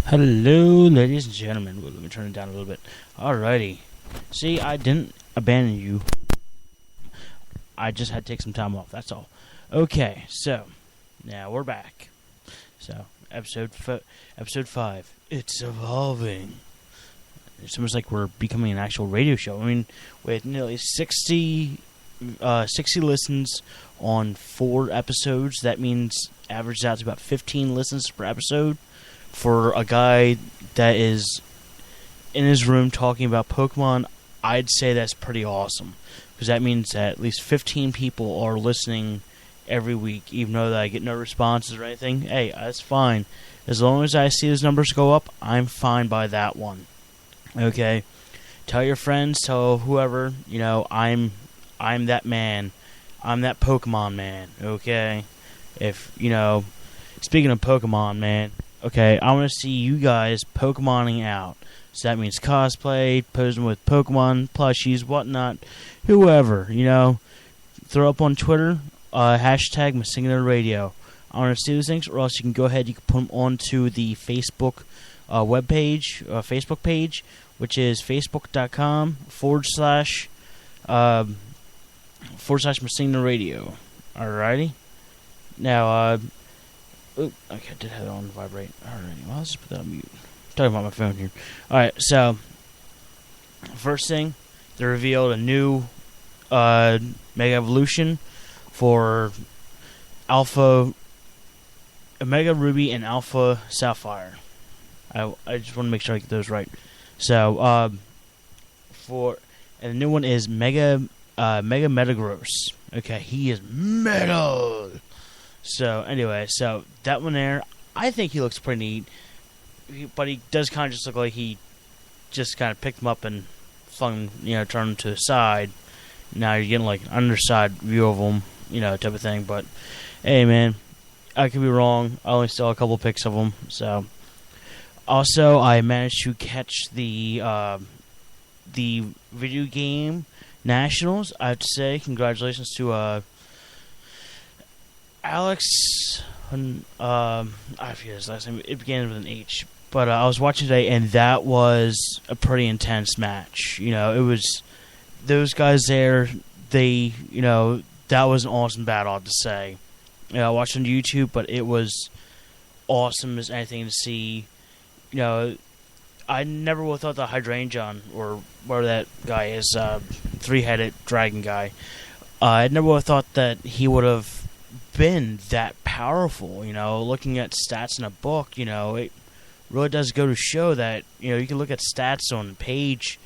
Hello, ladies and gentlemen. Well, let me turn it down a little bit. Alrighty. See, I didn't abandon you. I just had to take some time off. That's all. Okay, so now we're back. So episode 5. It's evolving. It's almost like we're becoming an actual radio show. I mean, with nearly 60 listens on 4 episodes, that means averages out to about 15 listens per episode. For a guy that is in his room talking about Pokemon, I'd say that's pretty awesome. Because that means that at least 15 people are listening every week, even though I get no responses or anything. Hey, that's fine. As long as I see those numbers go up, I'm fine by that one. Okay? Tell your friends, tell whoever, I'm that man. I'm that Pokemon man, okay? Speaking of Pokemon, man, okay, I want to see you guys Pokemoning out. So that means cosplay, posing with Pokemon plushies, whatnot, whoever, throw up on Twitter, hashtag Missingno Radio. I want to see those things, or else you can go ahead, you can put them onto the Facebook Facebook page, which is facebook.com / Missingno Radio. Alrighty. Now, okay, I did have it on vibrate. Alright, well, let's just put that on mute. I'm talking about my phone here. Alright, so, first thing, they revealed a new Mega Evolution for Alpha Omega Ruby and Alpha Sapphire. I just want to make sure I get those right. So, and the new one is Mega Metagross. Okay, he is metal. So, anyway, that one there, I think he looks pretty neat. But he does kind of just look like he just kind of picked him up and flung him, turned him to the side. Now you're getting like an underside view of him, type of thing. But, hey, man, I could be wrong. I only saw a couple pics of him. So, also, I managed to catch the video game nationals. I have to say, congratulations to Alex, I forget his last name. It began with an H. But I was watching today, and that was a pretty intense match. It was those guys there. They, that was an awesome battle, I have to say. I watched on YouTube, but it was awesome as anything to see. I never would have thought that Hydrangea, or whatever that guy is, 3-headed dragon guy, I never would have thought that he would have been that powerful. Looking at stats in a book, it really does go to show that, you can look at stats on the page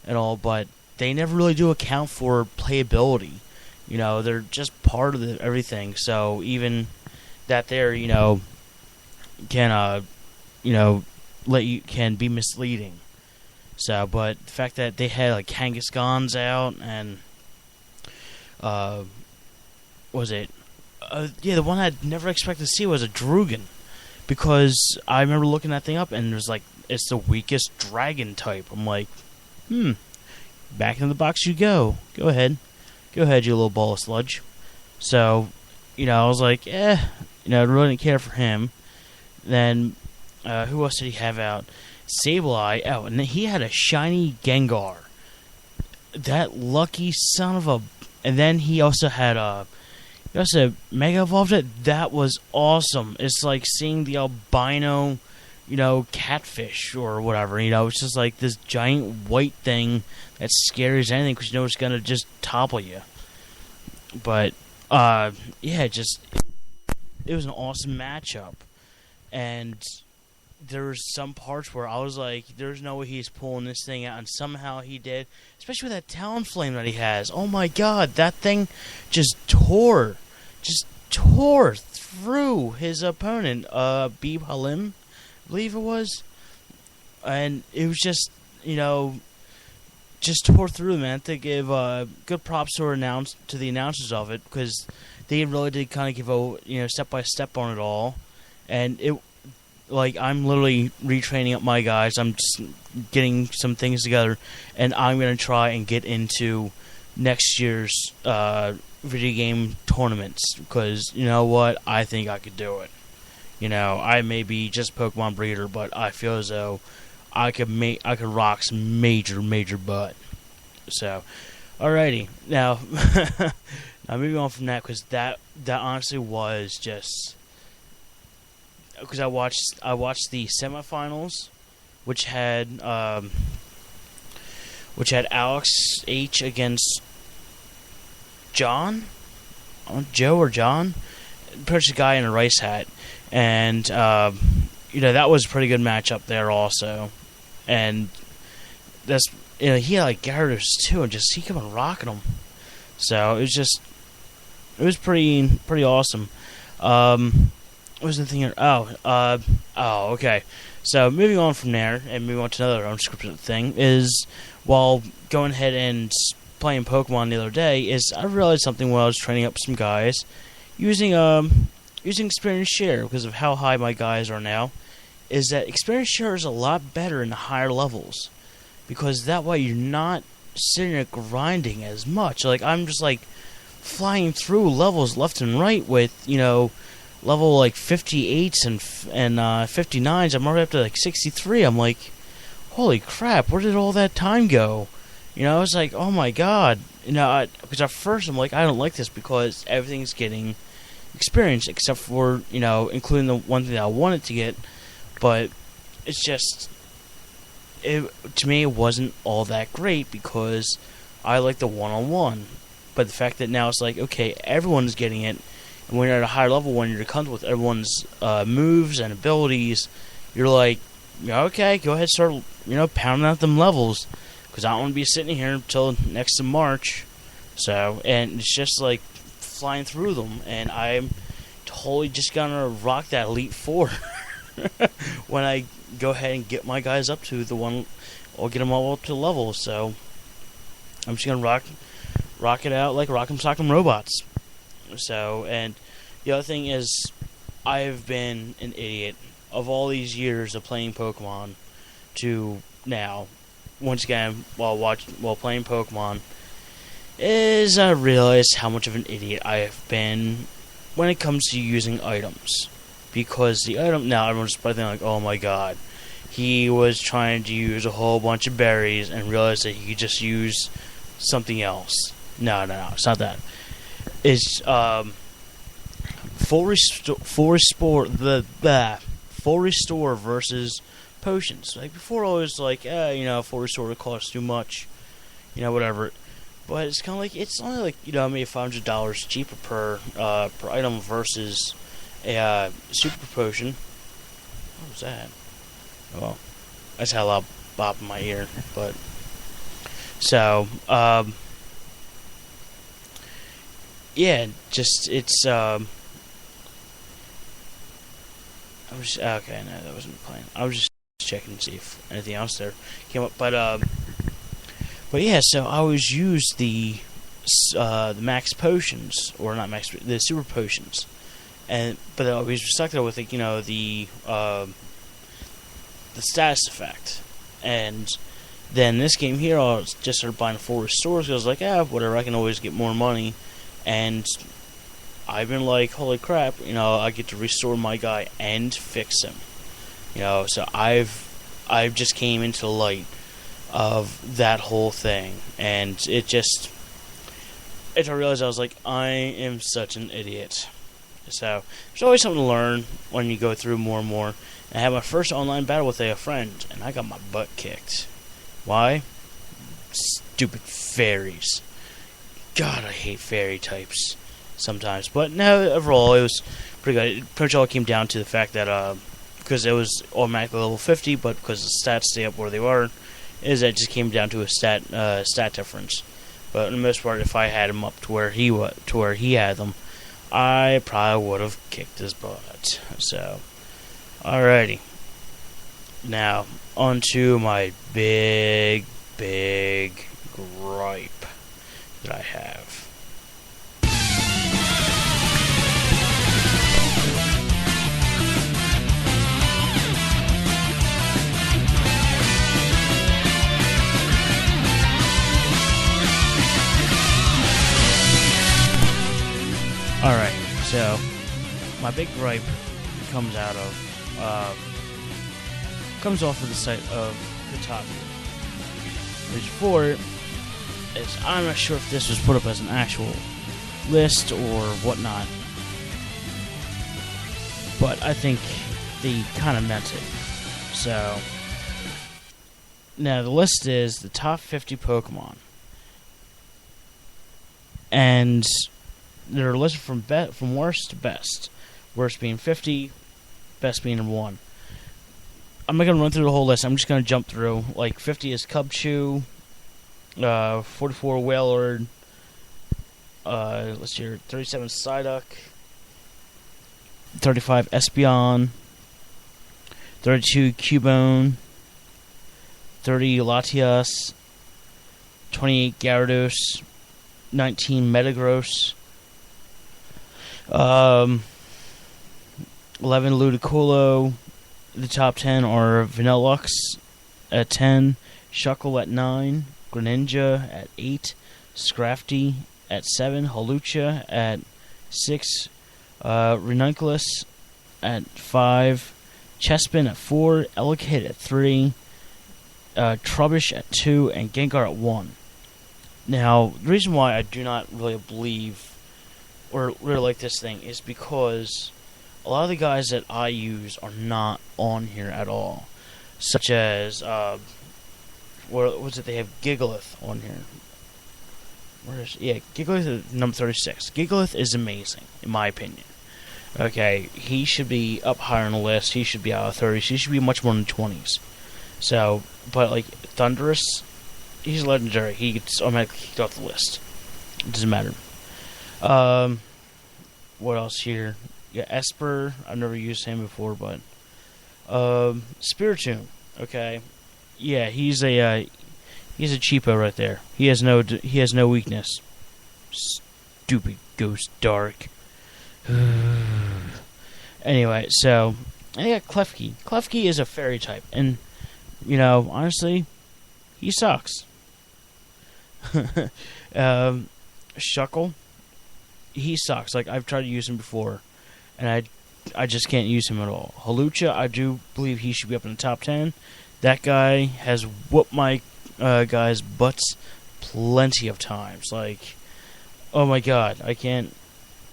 and all, but they never really do account for playability. They're just part of everything. So even that there, can, can be misleading. So, but the fact that they had like Kangaskhan's out and, the one I'd never expected to see was a Drugan. Because I remember looking that thing up and it was like, it's the weakest dragon type. I'm like, back in the box you go. Go ahead, you little ball of sludge. So, I was like, I really didn't care for him. Then, who else did he have out? Sableye. Oh, and then he had a shiny Gengar. That lucky son of a... And then he also had Mega Evolved it. That was awesome. It's like seeing the albino, catfish or whatever. It's just like this giant white thing that's scary as anything because it's going to just topple you. But, it was an awesome matchup. And there was some parts where I was like, there's no way he's pulling this thing out, and somehow he did. Especially with that Talonflame that he has. Oh my god, that thing just tore through his opponent, Beeb Halim, I believe it was. And it was just, just tore through, man. To give good props to the announcers of it, because they really did kind of give a, step by step on it all. And it, I'm literally retraining up my guys. I'm just getting some things together, and I'm going to try and get into next year's video game tournaments, because, you know what, I think I could do it. I may be just a Pokemon breeder, but I feel as though I could rock some major butt. So, alrighty, now now moving on from that, because that honestly was just because I watched the semifinals, which had Alex H against Joe or John, pretty much a guy in a rice hat, and that was a pretty good matchup there also, and that's he had like Gyarados too, and just he kept on rocking them, so it was pretty awesome. What was the thing here? Okay. So moving on from there, and moving on to another unscripted thing, is while going ahead and playing Pokemon the other day, is I realized something while I was training up some guys, using experience share because of how high my guys are now, is that experience share is a lot better in the higher levels, because that way you're not sitting there grinding as much. Like I'm just like flying through levels left and right with level like 58s and 59s. I'm already up to like 63. I'm like, holy crap, where did all that time go? I was like, oh my god. Because at first I'm like, I don't like this because everything's getting experience except for, including the one thing that I wanted to get. But it's just, to me, it wasn't all that great because I like the one-on-one. But the fact that now it's like, okay, everyone's getting it. And when you're at a higher level, when you're comfortable with everyone's moves and abilities, you're like, okay, go ahead, start, pounding out them levels, because I don't want to be sitting here until next to March. So, and it's just like flying through them, and I'm totally just gonna rock that Elite Four when I go ahead and get my guys up to the one, or get them all up to the level. So, I'm just gonna rock it out like Rock'em Sock'em Robots. So, and the other thing is, I've been an idiot of all these years of playing Pokemon to now, once again, while playing Pokemon, is I realized how much of an idiot I have been when it comes to using items. Because the item, now everyone's probably thinking like, oh my god, he was trying to use a whole bunch of berries and realized that he could just use something else. No, it's not that. Is full restore versus potions. Like before, I was like, full restore would cost too much, whatever. But it's kind of like it's only like maybe $500 cheaper per item versus a super potion. What was that? Well, I just had a loud bop in my ear, but so yeah, just it's I was okay. No, that wasn't playing. I was just checking to see if anything else there came up, but yeah. So I always use the max potions, or not max, the super potions, but I always stuck there with the status effect, and then this game here I just started buying full restores because I was like, whatever, I can always get more money. And I've been like, holy crap, I get to restore my guy and fix him. So I've just came into the light of that whole thing. And I realized I was like, I am such an idiot. So there's always something to learn when you go through more and more. And I had my first online battle with a friend, and I got my butt kicked. Why? Stupid fairies. God, I hate fairy types sometimes. But no, overall, it was pretty good. It pretty much all came down to the fact that, because it was automatically level 50, but because the stats stay up where they were, it just came down to a stat difference. But for the most part, if I had him up to where he had them, I probably would have kicked his butt. So, alrighty. Now, on to my big gripe that I have. Alright, so my big gripe comes out of, comes off of the site of Kotaku. Page 4 is, I'm not sure if this was put up as an actual list or whatnot, but I think they kind of meant it. So, now the list is the top 50 Pokemon. And they're listed from worst to best. Worst being 50, best being 1. I'm not going to run through the whole list. I'm just going to jump through. Like, 50 is Cubchoo, 44 Wailord, let's see, 37 Psyduck, 35 Espeon, 32 Cubone, 30 Latias, 28 Gyarados, 19 Metagross, 11 Ludicolo. The top 10 are Vanillux at 10, Shuckle at 9, Greninja at 8, Scrafty at 7, Hawlucha at 6, Ranunculus at 5, Chespin at 4, Elekid at 3, Trubbish at 2, and Gengar at 1. Now, the reason why I do not really believe or really like this thing is because a lot of the guys that I use are not on here at all. Such as, what was it? They have Gigalith on here. Gigalith is number 36. Gigalith is amazing, in my opinion. Okay, he should be up higher on the list. He should be out of 30s. He should be much more in the 20s. So, but like, Thundurus, he's legendary. He gets automatically kicked off the list. It doesn't matter. What else here? Yeah, Esper. I've never used him before, but Spiritomb. Okay, yeah, he's a cheapo right there. He has no weakness. Stupid Ghost Dark. Anyway, so I got Klefki. Klefki is a fairy type, and you know, honestly, he sucks. Shuckle, he sucks. Like, I've tried to use him before, and I just can't use him at all. Hawlucha, I do believe he should be up in the top 10. That guy has whooped my guys' butts plenty of times. Like, oh my god, I can't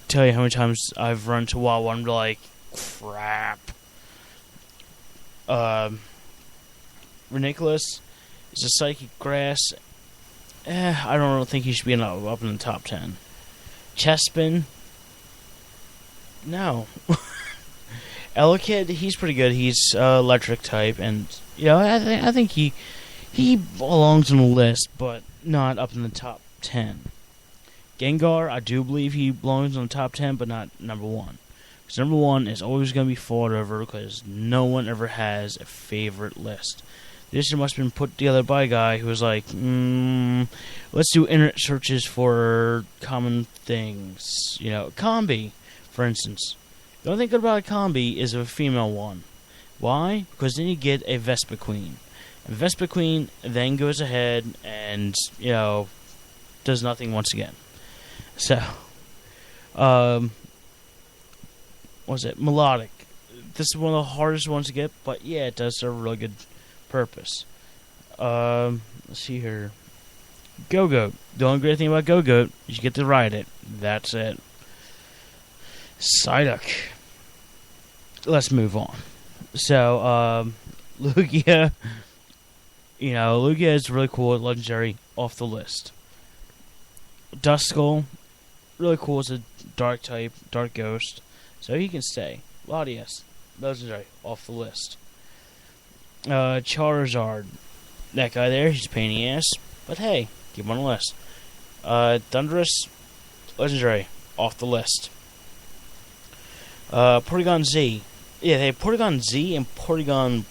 tell you how many times I've run to Wawa and be like, crap. Ranunculus is a psychic grass. I don't think he should be up in the top 10. Chespin, no. Elekid, he's pretty good. He's electric type, and you know, I think he belongs on the list, but not up in the top 10. Gengar, I do believe he belongs on the top 10, but not number 1. Because number 1 is always going to be fought over because no one ever has a favorite list. This must have been put together by a guy who was like, let's do internet searches for common things. You know, Combi, for instance. The only thing good about a Combi is a female one. Why? Because then you get a Vespiquen. And Vespiquen then goes ahead and, you know, does nothing once again. So, what was it? Melodic. This is one of the hardest ones to get, but yeah, it does serve a really good purpose. Let's see here. Go-Goat. The only great thing about Go-Goat is you get to ride it. That's it. Psyduck. Let's move on. So, Lugia. You know, Lugia is really cool, legendary, off the list. Duskull, really cool, it's a dark type, dark ghost, so he can stay. Latias, legendary, off the list. Charizard, that guy there, he's a pain in the ass, but hey, keep him on the list. Thundurus, legendary, off the list. Porygon Z, yeah, they have Porygon Z and Porygon